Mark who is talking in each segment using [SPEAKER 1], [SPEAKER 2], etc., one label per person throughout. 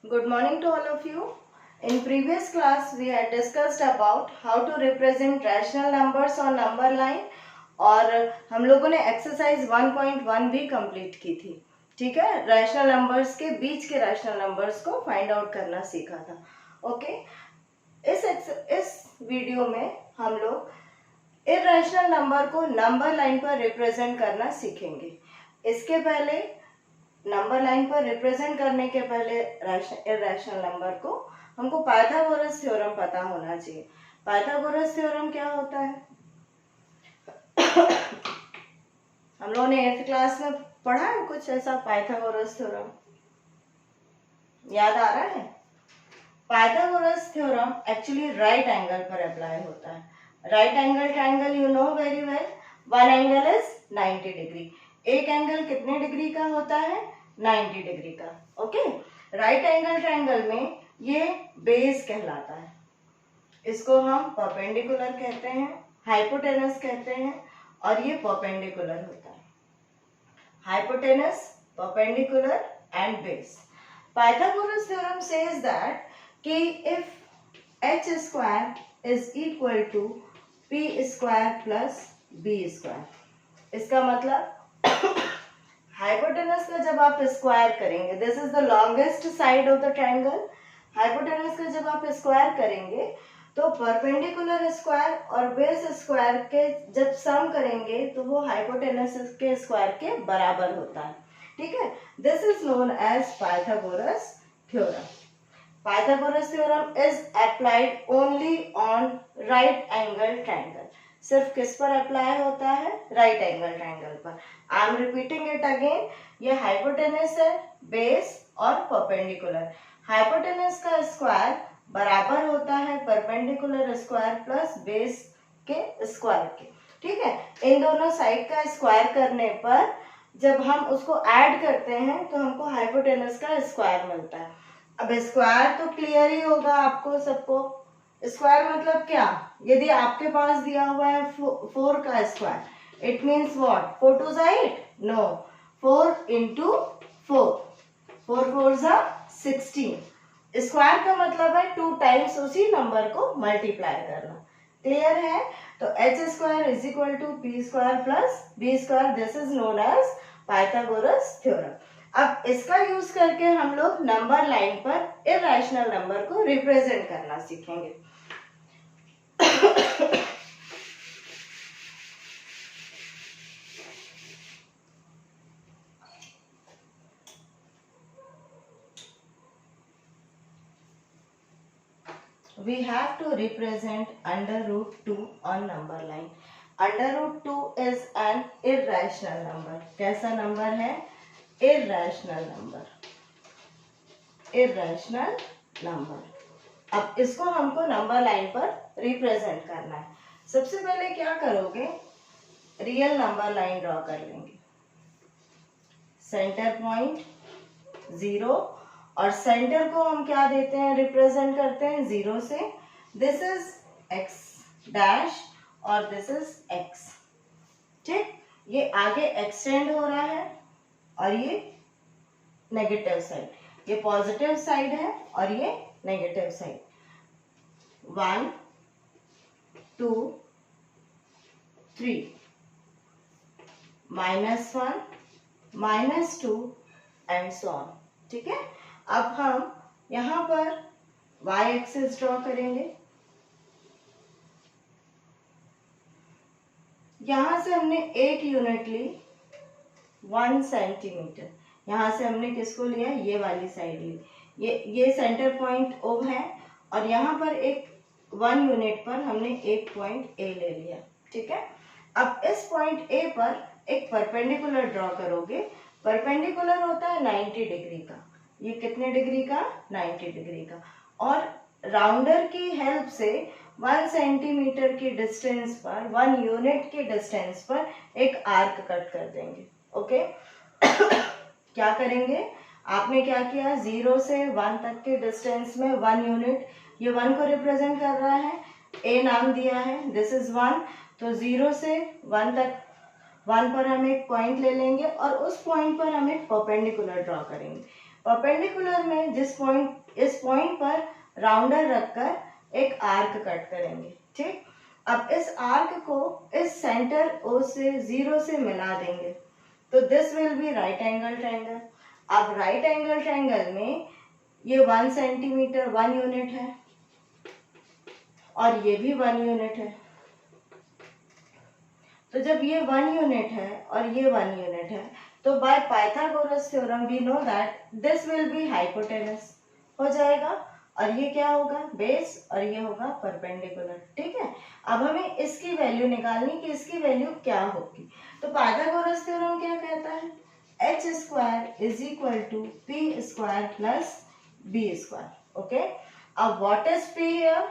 [SPEAKER 1] Good morning to all of you. In previous class we had discussed about how to represent rational numbers on number line और हम लोगों ने exercise 1.1 भी complete की थी. ठीक है, रैशनल नंबर्स के बीच के रैशनल नंबर्स को फाइंड आउट करना सीखा था. ओके, इस वीडियो में हम लोग इर्रेशनल नंबर को नंबर लाइन पर रिप्रेजेंट करना सीखेंगे. इसके पहले नंबर लाइन पर रिप्रेजेंट करने के पहले इर्रेशनल नंबर को हमको पाइथागोरस थ्योरम पता होना चाहिए. पाइथागोरस थ्योरम क्या होता है? हम लोगों ने 8th क्लास में पढ़ा है कुछ ऐसा. पाइथागोरस थ्योरम याद आ रहा है? Pythagoras theorem actually right angle पर अप्लाई होता है. Right angle triangle you know very well. One angle is 90 degree. एक एंगल कितने डिग्री का होता है? 90 डिग्री का. ओके, राइट एंगल ट्रायंगल में ये बेस कहलाता है. इसको हम परपेंडिकुलर कहते हैं, हाइपोटेनस कहते हैं और ये परपेंडिकुलर होता है. Hypotenuse, perpendicular and base. Pythagoras theorem says that कि if h square is equal to p square plus b square. इसका मतलब हाइपोटेनस का जब आप स्क्वायर करेंगे, this is the longest side of the triangle. Hypotenuse का जब आप स्क्वायर करेंगे तो परपेंडिकुलर स्क्वायर और बेस स्क्वायर के जब सम करेंगे तो वो हाइपोटेनस के स्क्वायर के बराबर होता है. ठीक है, this is known as Pythagoras theorem. Pythagoras theorem is applied only on right angle triangle. सिर्फ किस पर अप्लाई होता है? राइट एंगल ट्रायंगल पर. I am repeating it again. ये हाइपोटेनस है, बेस और परपेंडिकुलर. हाइपोटेनस का स्क्वायर बराबर होता है परपेंडिकुलर स्क्वायर प्लस बेस के स्क्वायर के. ठीक है, इन दोनों साइड का स्क्वायर करने पर जब हम उसको ऐड करते हैं तो हमको हाइपोटेनस का स्क्वायर मिलता है. अब स्क्वायर तो क्लियर ही होगा आपको सबको. स्क्वायर मतलब क्या? यदि आपके पास दिया हुआ है 4 का square, it means what? 4 two 8? No, 4 into 4. 4 4 जा 16. स्क्वायर का मतलब है 2 टाइम्स उसी नंबर को मल्टीप्लाई करना. क्लियर है? तो h square is equal to p square plus b square. This is known as Pythagoras theorem. अब इसका यूज करके हम लोग नंबर लाइन पर इर्रेशनल नंबर को रिप्रेजेंट करना सीखेंगे. We have to represent under root 2 on number line. Under root 2 is an irrational number. कैसा नंबर है? irrational number. irrational number. अब इसको हमको नंबर लाइन पर रिप्रेजेंट करना है. सबसे पहले क्या करोगे? रियल नंबर लाइन ड्रॉ कर लेंगे. सेंटर पॉइंट 0 और सेंटर को हम क्या देते हैं? रिप्रेजेंट करते हैं 0 से. दिस इज x डैश और दिस इज x. ठीक, ये आगे एक्सटेंड हो रहा है और ये नेगेटिव साइड. ये पॉजिटिव साइड है और ये negative side. 1 2 3 -1 -2 and so on. ठीक है, अब हम यहां पर y एक्सिस ड्रॉ करेंगे. यहां से हमने एक यूनिट ली 1 सेंटीमीटर. यहां से हमने किसको लिया? ये वाली साइड ली. ये सेंटर पॉइंट O है और यहाँ पर एक 1 यूनिट पर हमने एक पॉइंट A ले लिया. ठीक है, अब इस पॉइंट A पर एक परपेंडिकुलर ड्रॉ करोगे. परपेंडिकुलर होता है 90 डिग्री का. ये कितने डिग्री का? 90 डिग्री का. और राउंडर की हेल्प से 1 सेंटीमीटर की डिस्टेंस पर, 1 यूनिट की डिस्टेंस पर एक आर्क कट कर देंगे. ओके, क्या करेंगे? आपने क्या किया? 0 से 1 तक के डिस्टेंस में 1 यूनिट, ये 1 को रिप्रेजेंट कर रहा है. A नाम दिया है, दिस इज 1. तो 0 से 1 तक 1 पर हम एक पॉइंट ले लेंगे और उस पॉइंट पर हम एक परपेंडिकुलर ड्रॉ करेंगे. परपेंडिकुलर में इस पॉइंट पर राउंडर रखकर एक आर्क कट करेंगे, ठीक। अब इस आर्क को इस सेंटर ओ से 0 से मिला देंगे, तो this will B right angle triangle. अब राइट एंगल ट्रायंगल में ये 1 सेंटीमीटर 1 यूनिट है और ये भी 1 यूनिट है। तो जब ये 1 यूनिट है और ये 1 यूनिट है, तो by Pythagoras theorem we know that this will be hypotenuse हो जाएगा, और ये क्या होगा, बेस, और ये होगा परपेंडिकुलर, ठीक है। अब हमें इसकी वैल्यू निकालनी कि इसकी वैल्यू क्या होगी। तो पाइथागोरस थ्योरम क्या कहता है, H square is equal to P square plus B square. Okay, अब व्हाट इज पी हियर,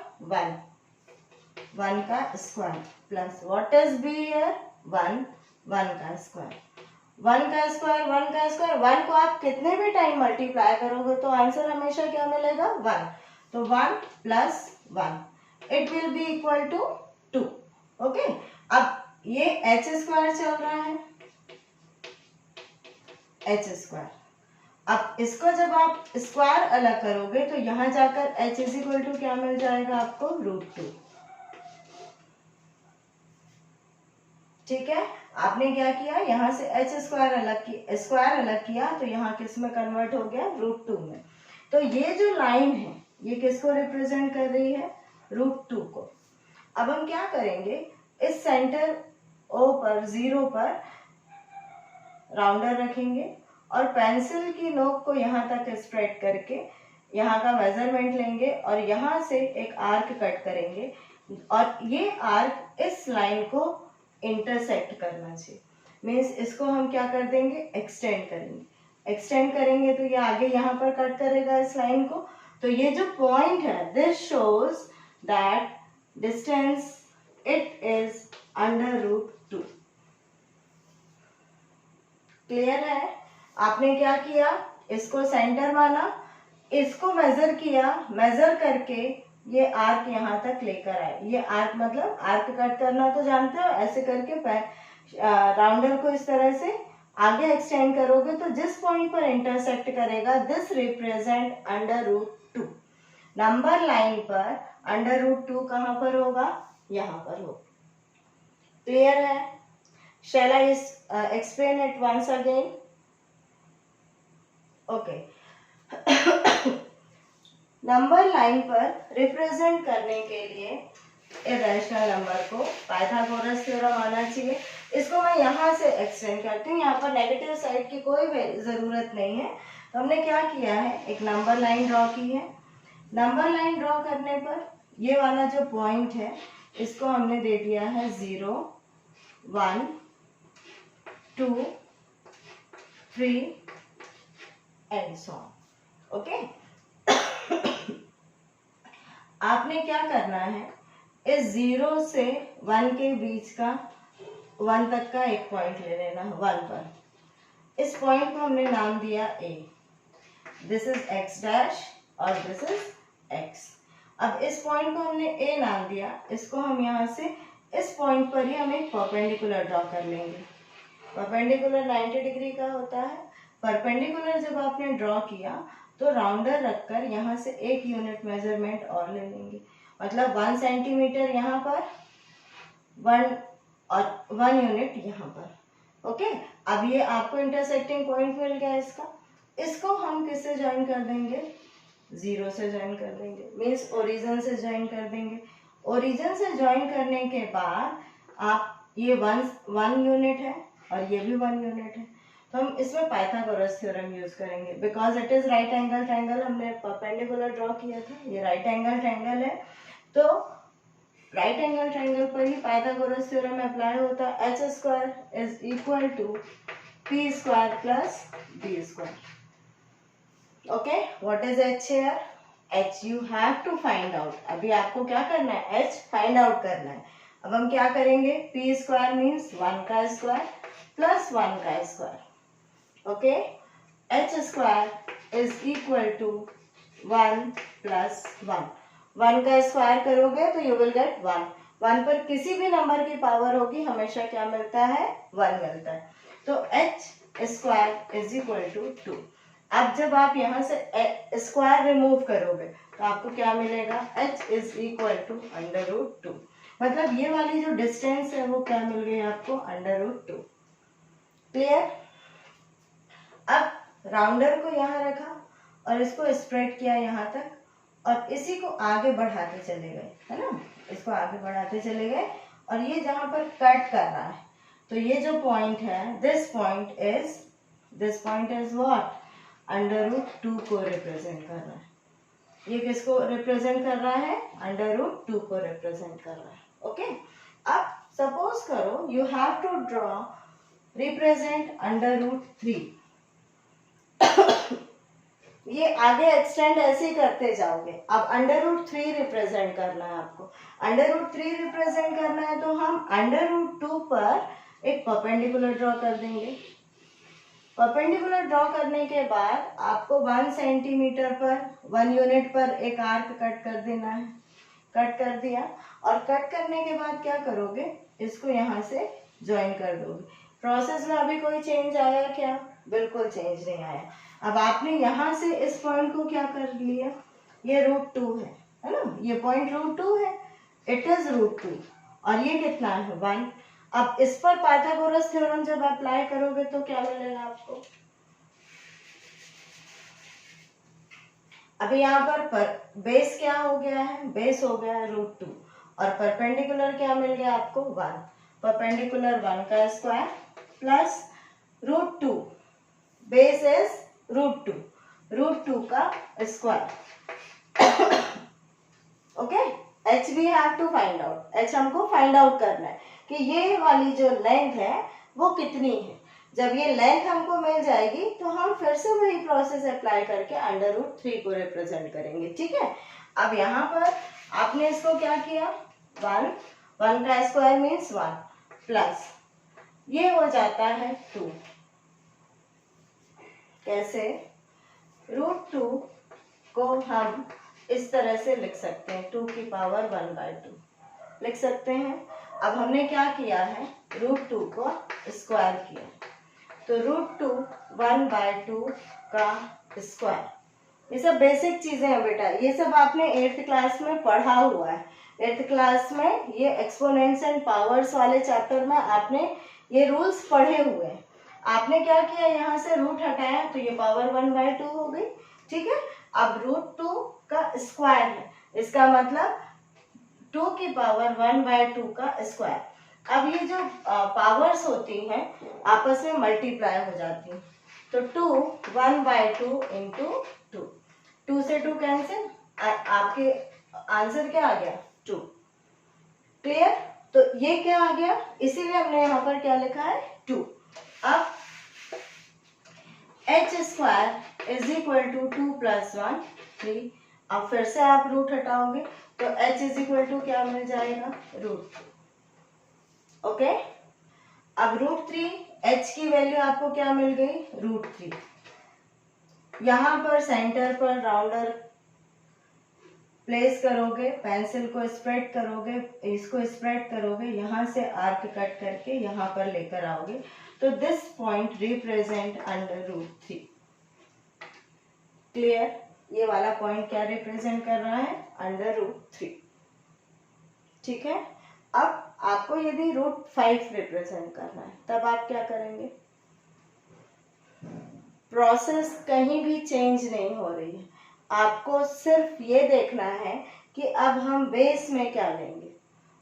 [SPEAKER 1] 1 का square plus what is B here, 1 का स्क्वायर। 1 का स्क्वायर 1 का स्क्वायर, 1 को आप कितने भी टाइम मल्टीप्लाई करोगे तो आंसर हमेशा क्या मिलेगा, 1। तो 1 plus 1 it will be equal to 2। Okay, अब ये एच स्क्वायर चल रहा है, एच स्क्वायर। अब इसको जब आप स्क्वायर अलग करोगे तो यहां जाकर एच इज इक्वल टू क्या मिल जाएगा आपको, √2। ठीक है, आपने क्या किया, यहाँ से एच स्क्वायर अलग किया तो यहाँ किस में कन्वर्ट हो गया, √2 में। तो ये जो लाइन है ये किसको रिप्रेजेंट कर रही है, √2 को। अब हम क्या करेंगे, इस सेंटर ओ पर 0 पर राउंडर रखेंगे और पेंसिल की नोक को यहाँ तक स्प्रेड करके यहाँ का मेजरमेंट लेंगे और यहाँ से एक आर्क कट करेंगे, और ये आर्क इस लाइन को इंटरसेक्ट करना चाहिए। मीन्स इसको हम क्या कर देंगे, एक्सटेंड करेंगे तो ये आगे यहाँ पर कट करेगा इस लाइन को। तो ये जो पॉइंट है, this shows that distance it is √2। Clear है, आपने क्या किया, इसको सेंटर माना, इसको मेजर किया, मेजर करके ये आर्क यहाँ तक लेकर आए। ये आर्क मतलब आर्क कट करना तो जानते हो, ऐसे करके राउंडर को इस तरह से आगे एक्सटेंड करोगे तो जिस पॉइंट पर इंटरसेक्ट करेगा दिस रिप्रेजेंट √2। नंबर लाइन पर √2 कहाँ पर होगा, यहाँ पर होगा। क्लियर है, shall I explain it once again. Okay, number line पर रिप्रेजेंट करने के लिए इरेशनल नंबर को पाइथागोरस थ्योरम आना चाहिए। इसको मैं यहाँ से एक्सटेंड करती हूँ, यहाँ पर नेगेटिव साइड की कोई ज़रूरत नहीं है। तो हमने क्या किया है, एक नंबर लाइन ड्रॉ की है। नंबर लाइन ड्रॉ करने पर ये वाला जो पॉइंट है इसको हमने दे दिया है 0, 1, 2, 3 एंड सो ऑन। ओके, आपने क्या करना है, इस 0 से 1 के बीच का 1 तक का एक पॉइंट ले लेना, 1 पर। इस पॉइंट को हमने नाम दिया A। This is x dash और दिस इज x। अब इस पॉइंट को हमने A नाम दिया, इसको हम यहाँ से इस पॉइंट पर ही हम एक परपेंडिकुलर ड्रॉ कर लेंगे। परपेंडिकुलर 90 डिग्री का होता है। परपेंडिकुलर जब आपने ड्रॉ किया तो राउंडर रखकर यहाँ से 1 यूनिट मेजरमेंट और ले लेंगे, मतलब 1 सेंटीमीटर यहाँ पर, 1 यूनिट यहाँ पर। ओके, अब ये आपको इंटरसेक्टिंग पॉइंट मिल गया इसको हम किससे ज्वाइन कर देंगे, 0 से ज्वाइन कर देंगे, मीन्स ओरिजिन से ज्वाइन कर देंगे। ओरिजिन से ज्वाइन करने के बाद आप ये 1 यूनिट है और ये भी 1 यूनिट है, तो हम इसमें पाइथागोरस थ्योरम यूज करेंगे। Because it is right angle triangle, हमने परपेंडिकुलर ड्रॉ किया था, ये राइट एंगल ट्रायंगल है, तो राइट एंगल ट्रायंगल पर ही पाइथागोरस थ्योरम अप्लाई होता है। H square is equal to P square plus B square. Okay, what is H here, H you have to find out. अभी आपको क्या करना है, एच फाइंड आउट करना है। अब हम क्या करेंगे, पी स्क्वायर मीन्स 1 का स्क्वायर प्लस 1 का square. Okay, H square is equal to 1 plus 1। 1 का स्क्वायर करोगे तो यू विल गेट 1। 1 पर किसी भी नंबर की पावर होगी हमेशा क्या मिलता है, 1 मिलता है। तो H square is equal to 2। अब जब आप यहाँ से स्क्वायर रिमूव करोगे तो आपको क्या मिलेगा, h इज इक्वल टू √2। मतलब ये वाली जो डिस्टेंस है वो क्या मिल गई आपको, √2। क्लियर। अब राउंडर को यहाँ रखा और इसको स्प्रेड किया यहाँ तक, और इसी को आगे बढ़ाते चले गए, है ना, इसको आगे बढ़ाते चले गए, और ये जहां पर कट कर रहा है तो ये जो पॉइंट है, दिस पॉइंट इज व्हाट, √2 को रिप्रेजेंट कर रहा है। ये किसको रिप्रेजेंट कर रहा है, √2 को रिप्रेजेंट कर रहा है। ओके, अब सपोज करो you have to draw represent √3। ये आगे एक्सटेंड ऐसे ही करते जाओगे। अब √3 रिप्रेजेंट करना है आपको, √3 रिप्रेजेंट करना है तो हम √2 पर एक परपेंडिकुलर ड्रॉ कर देंगे। परपेंडिकुलर ड्रॉ करने के बाद आपको 1 सेंटीमीटर पर 1 यूनिट पर एक आर्क कट कर देना है। कट कर दिया, और कट करने के बाद क्या करोगे, इसको यहाँ से ज्वाइन कर दोगे। प्रोसेस में अभी कोई चेंज आया क्या, बिल्कुल चेंज नहीं आया। अब आपने यहाँ से इस पॉइंट को क्या कर लिया, ये √2 है ना, ये पॉइंट √2 है, इट इज √2, और ये कितना है 1। अब इस पर पाइथागोरस थ्योरम जब अप्लाई करोगे तो क्या मिलेगा आपको, अभी यहाँ पर बेस क्या हो गया है, बेस हो गया है √2, और परपेंडिकुलर क्या मिल गया आपको 1। परपेंडिकुलर 1 का स्क्वायर प्लस √2, बेस इज √2 का square. Okay, h we have to find out, h हमको फाइंड आउट करना है कि ये वाली जो लेंथ है वो कितनी है। जब ये लेंथ हमको मिल जाएगी तो हम फिर से वही प्रोसेस अप्लाई करके √3 को रिप्रेजेंट करेंगे। ठीक है, अब यहाँ पर आपने इसको क्या किया, 1 का स्क्वायर मीन्स 1 प्लस ये हो जाता है 2। कैसे, √2 को हम इस तरह से लिख सकते हैं, 2 की पावर 1/2 लिख सकते हैं। अब हमने क्या किया है, √2 को स्क्वायर किया, तो √2 1/2 का स्क्वायर। ये सब बेसिक चीजें हैं बेटा, ये सब आपने 8th क्लास में पढ़ा हुआ है। 8th क्लास में ये एक्सपोनेंट्स एंड पावर्स वाले चैप्टर में आपने ये रूल्स पढ़े हुए हैं। आपने क्या किया, यहाँ से रूट हटाया तो ये पावर 1/2 हो गई। ठीक है, अब √2 का स्क्वायर है, इसका मतलब 2 की पावर 1/2 का स्क्वायर। अब ये जो पावर्स होती हैं आपस में मल्टीप्लाई हो जाती हैं, तो 2 1/2 इंटू 2, 2 से 2 कैंसिल, आपके आंसर क्या आ गया 2। क्लियर, तो ये क्या आ गया, इसीलिए हमने यहाँ पर क्या लिखा है 2। अब h² इज इक्वल टू 2 + 1 3। अब फिर से आप रूट हटाओगे तो h इज इक्वल टू क्या मिल जाएगा, √2। ओके, अब √3, h की वैल्यू आपको क्या मिल गई, √3। यहाँ पर सेंटर पर राउंडर प्लेस करोगे, पेंसिल को स्प्रेड करोगे, इसको स्प्रेड करोगे, यहाँ से आर्क कट करके यहाँ पर लेकर आओगे, तो दिस पॉइंट रिप्रेजेंट √3। क्लियर, ये वाला पॉइंट क्या रिप्रेजेंट कर रहा है, √3। ठीक है, अब आपको यदि √5 रिप्रेजेंट करना है तब आप क्या करेंगे, प्रोसेस कहीं भी चेंज नहीं हो रही है, आपको सिर्फ ये देखना है कि अब हम बेस में क्या लेंगे।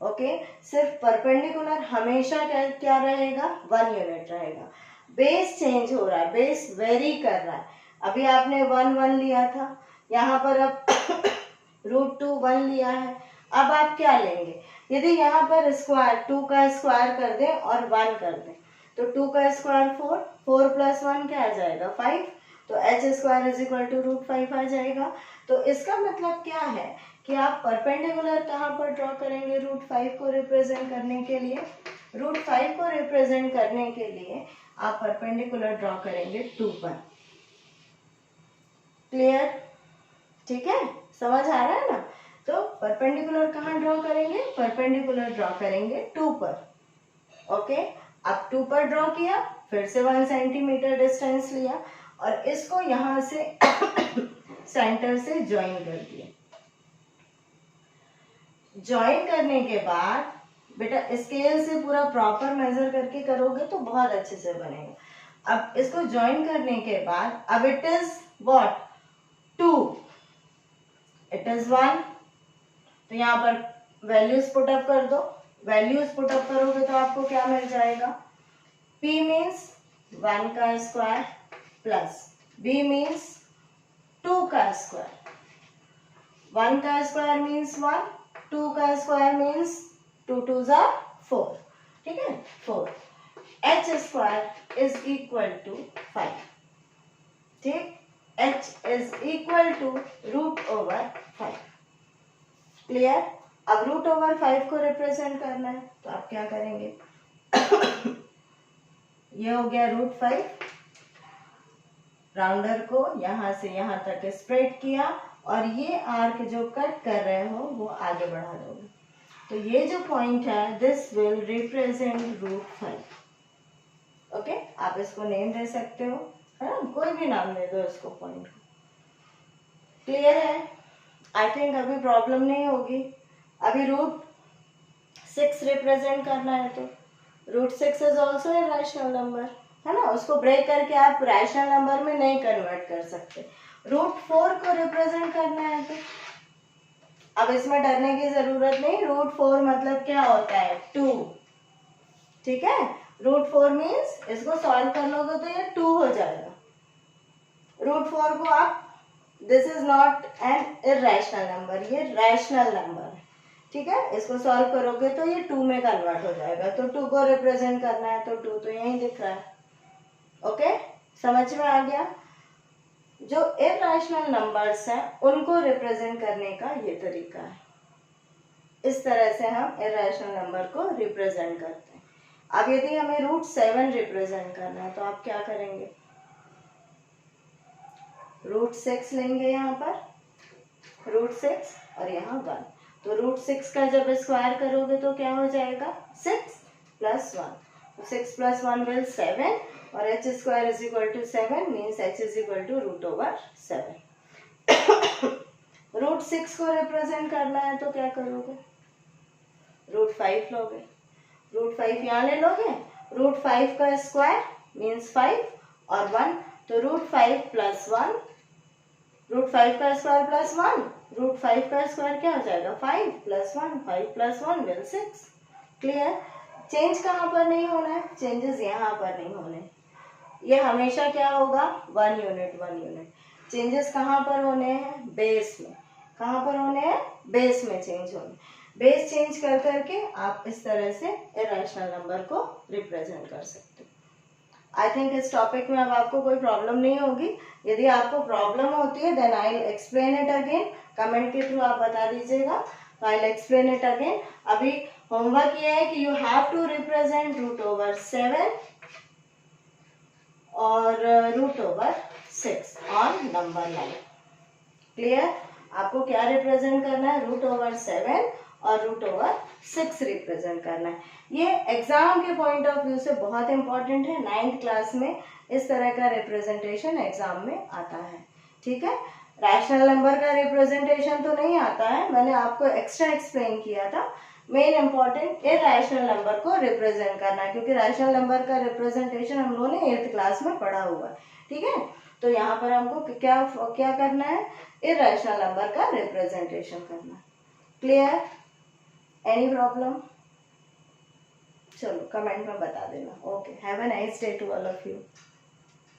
[SPEAKER 1] ओके, सिर्फ परपेंडिकुलर हमेशा क्या रहेगा, 1 यूनिट रहेगा। बेस चेंज हो रहा है, बेस वेरी कर रहा है। अभी आपने 1 लिया था, यहाँ पर अब √2 1 लिया है। अब आप क्या लेंगे, यदि यहाँ पर स्क्वायर 2 का स्क्वायर कर दें और 1 कर दें तो 2 का स्क्वायर 4, 4 + 1 क्या आ जाएगा 5, तो h² इज इक्वल टू √5 आ जाएगा। तो इसका मतलब क्या है कि आप परपेंडिकुलर कहाँ पर ड्रॉ करेंगे, √5 को रिप्रेजेंट करने के लिए, √5 को रिप्रेजेंट करने के लिए आप परपेंडिकुलर ड्रॉ करेंगे 2 पर। क्लियर, ठीक है, समझ आ रहा है ना। तो परपेंडिकुलर कहाँ ड्रॉ करेंगे, परपेंडिकुलर ड्रॉ करेंगे 2 पर। ओके, अब 2 पर ड्रॉ किया, फिर से 1 सेंटीमीटर डिस्टेंस लिया, और इसको यहाँ से सेंटर से ज्वाइन कर दिया। ज्वाइन करने के बाद बेटा स्केल से पूरा प्रॉपर मेजर करके करोगे तो बहुत अच्छे से बनेगा। अब इसको ज्वाइन करने के बाद अब it is what 2, it is 1, तो यहाँ पर वैल्यूज पुट अप कर दो। वैल्यूज पुट अप करोगे तो आपको क्या मिल जाएगा, p मीन्स 1 का स्क्वायर प्लस b मीन्स 2 का स्क्वायर। 1 का स्क्वायर मीन्स 1, 2 का स्क्वायर मीन्स 2 2s are 4, ठीक है 4। h square is equal to 5, ठीक, h is equal to √5। Clear. अब √5 को रिप्रेजेंट करना है तो आप क्या करेंगे ये हो गया √5, राउंडर को यहाँ से यहाँ तक स्प्रेड किया और ये आर्क जो कट कर रहे हो वो आगे बढ़ा दोगे। तो ये जो पॉइंट है दिस विल रिप्रेजेंट √5। ओके, आप इसको नेम दे सकते हो, है ना, कोई भी नाम दे दो इसको पॉइंट को। क्लियर है? आई थिंक अभी प्रॉब्लम नहीं होगी। अभी √6 रिप्रेजेंट करना है तो √6 is also a rational number, है ना, उसको ब्रेक करके आप रैशनल नंबर में नहीं कन्वर्ट कर सकते। √4 को रिप्रेजेंट करना है तो अब इसमें डरने की जरूरत नहीं। √4 मतलब क्या होता है 2, ठीक है। √4 मीन्स इसको सॉल्व कर लोगे तो ये 2 हो जाएगा। √4 को आप, this is not an irrational number, ये रैशनल नंबर है, ठीक है। इसको सॉल्व करोगे तो ये 2 में कन्वर्ट हो जाएगा। तो 2 को रिप्रेजेंट करना है तो 2 तो यहीं दिख रहा है। ओके, समझ में आ गया। जो इरेशनल नंबर्स हैं उनको रिप्रेजेंट करने का ये तरीका है। इस तरह से हम इरेशनल नंबर को रिप्रेजेंट करते हैं। अब यदि हमें √7 रिप्रेजेंट करना है तो आप क्या करेंगे, √6 लेंगे, यहाँ पर √6 और यहाँ 1, तो √6 का जब स्क्वायर करोगे तो क्या हो जाएगा 6 + 1, तो 6 + 1 will 7 और h square is equal to 7 means h is equal to √7। √6 को रिप्रेजेंट करना है तो क्या करोगे, √5 लोगे, √5 यहाँ ले लोगे, √5 का स्क्वायर मीन्स 5 और 1, तो √5 + 1, √5 का स्क्वायर प्लस 1, √5 का स्क्वायर क्या हो जाएगा 5 + 1, 5 + 1 will 6। क्लियर। चेंज कहाँ पर नहीं होना है, चेंजेस यहाँ पर नहीं होने, ये हमेशा क्या होगा 1 यूनिट 1 यूनिट। चेंजेस कहाँ पर होने हैं, बेस में। कहाँ पर होने हैं, बेस में चेंज होने। बेस चेंज कर करके आप इस तरह से इरेशनल नंबर को रिप्रेजेंट कर सकते हो। आई थिंक इस टॉपिक में अब आपको कोई प्रॉब्लम नहीं होगी। यदि आपको प्रॉब्लम होती है then I will explain it again, comment के थ्रू आप बता दीजिएगा, तो I will explain it again. अभी होमवर्क ये है कि यू हैव टू रिप्रेजेंट √7 और √6 ऑन नंबर लाइन। क्लियर। आपको क्या रिप्रेजेंट करना है, √7 और √6 रिप्रेजेंट करना है। ये एग्जाम के पॉइंट ऑफ व्यू से बहुत इंपॉर्टेंट है। 9th क्लास में इस तरह का रिप्रेजेंटेशन एग्जाम में आता है, ठीक है। रैशनल नंबर का रिप्रेजेंटेशन तो नहीं आता है, मैंने आपको एक्स्ट्रा एक्सप्लेन किया था। मेन इंपॉर्टेंट इरेशनल नंबर को रिप्रेजेंट करना है, क्योंकि रैशनल नंबर का रिप्रेजेंटेशन हम लोगों ने 8th क्लास में पढ़ा हुआ है, ठीक है। तो यहाँ पर हमको क्या करना है, इरेशनल नंबर का रिप्रेजेंटेशन करना। क्लियर। एनी प्रॉब्लम, चलो कमेंट में बता देना। Okay, have a nice day to all of you.